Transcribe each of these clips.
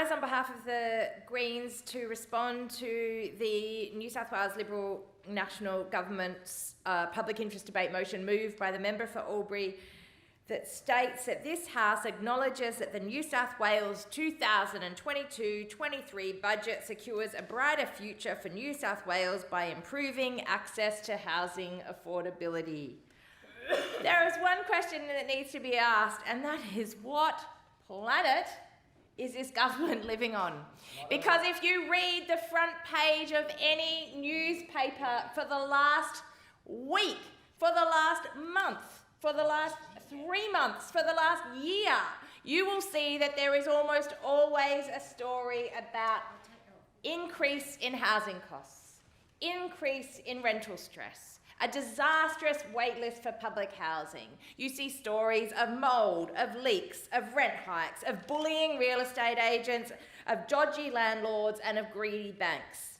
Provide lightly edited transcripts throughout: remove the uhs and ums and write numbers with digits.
rise on behalf of the Greens to respond to the New South Wales Liberal-National Government's public interest debate motion moved by the member for Albury that states that this House acknowledges that the New South Wales 2022-23 budget secures a brighter future for New South Wales by improving access to housing affordability. There is one question that needs to be asked, and that is, what planet is this government living on? Because if you read the front page of any newspaper for the last week, for the last month, for the last 3 months, for the last year, you will see that there is almost always a story about increase in housing costs, increase in rental stress, a disastrous waitlist for public housing. You see stories of mould, of leaks, of rent hikes, of bullying real estate agents, of dodgy landlords and of greedy banks.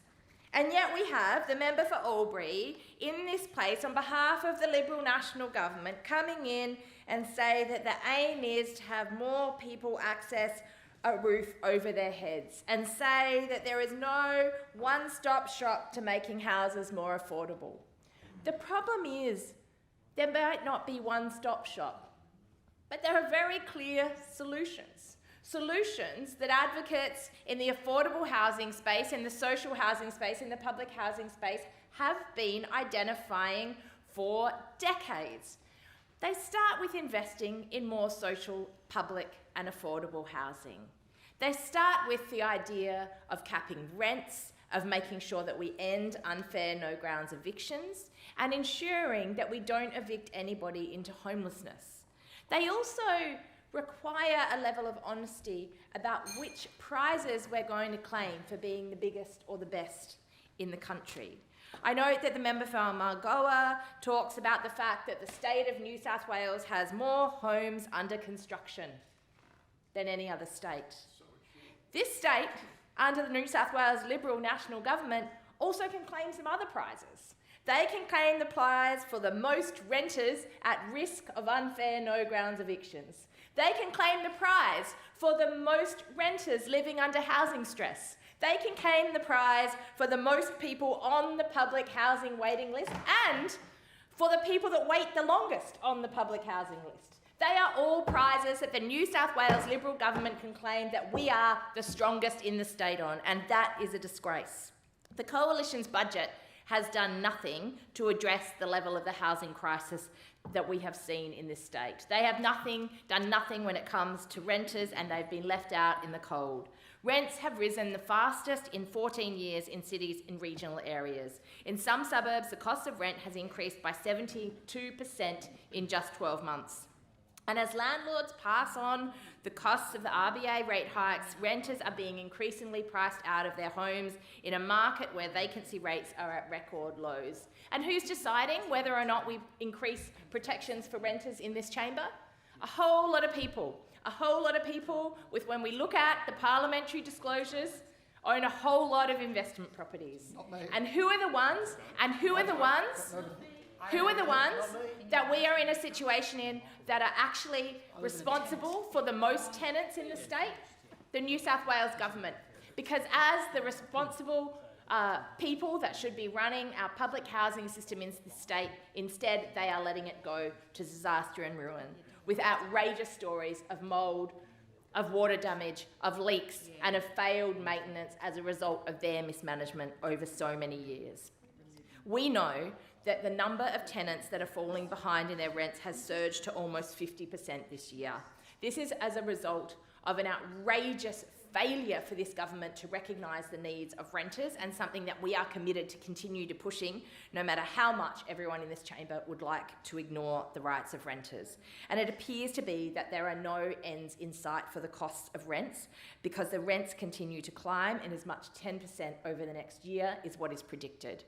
And yet we have the member for Albury in this place on behalf of the Liberal-National Government coming in and say that the aim is to have more people access a roof over their heads, and say that there is no one-stop shop to making houses more affordable. The problem is there might not be one-stop shop, but there are very clear solutions. Solutions that advocates in the affordable housing space, in the social housing space, in the public housing space have been identifying for decades. They start with investing in more social, public and affordable housing. They start with the idea of capping rents, of making sure that we end unfair no-grounds evictions, and ensuring that we don't evict anybody into homelessness. They also require a level of honesty about which prizes we're going to claim for being the biggest or the best in the country. I note that the member for Margoa talks about the fact that the state of New South Wales has more homes under construction than any other state. This state, under the New South Wales Liberal-National Government, also can claim some other prizes. They can claim the prize for the most renters at risk of unfair no-grounds evictions. They can claim the prize for the most renters living under housing stress. They can claim the prize for the most people on the public housing waiting list and for the people that wait the longest on the public housing list. They are all prizes that the New South Wales Liberal government can claim that we are the strongest in the state on, and that is a disgrace. The Coalition's budget has done nothing to address the level of the housing crisis that we have seen in this state. They have done nothing when it comes to renters, and they've been left out in the cold. Rents have risen the fastest in 14 years in cities in regional areas. In some suburbs, the cost of rent has increased by 72% in just 12 months. And as landlords pass on the costs of the RBA rate hikes, renters are being increasingly priced out of their homes in a market where vacancy rates are at record lows. And who's deciding whether or not we increase protections for renters in this chamber? A whole lot of people. A whole lot of people with, when we look at the parliamentary disclosures, own a whole lot of investment properties. And who are the ones? And who are the ones? Who are the ones that we are in a situation in that are actually responsible for the most tenants in the state? The New South Wales government. Because as the responsible people that should be running our public housing system in the state, instead they are letting it go to disaster and ruin, with outrageous stories of mould, of water damage, of leaks, and of failed maintenance as a result of their mismanagement over so many years. We know that the number of tenants that are falling behind in their rents has surged to almost 50% this year. This is as a result of an outrageous failure for this government to recognise the needs of renters, and something that we are committed to continue to pushing, no matter how much everyone in this chamber would like to ignore the rights of renters. And it appears to be that there are no ends in sight for the costs of rents, because the rents continue to climb, and as much 10% over the next year is what is predicted.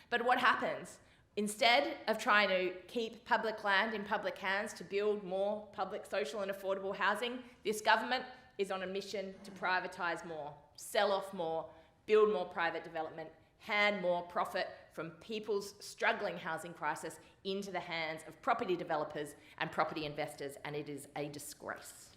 But what happens? Instead of trying to keep public land in public hands to build more public, social and affordable housing, this government is on a mission to privatise more, sell off more, build more private development, hand more profit from people's struggling housing crisis into the hands of property developers and property investors, and it is a disgrace.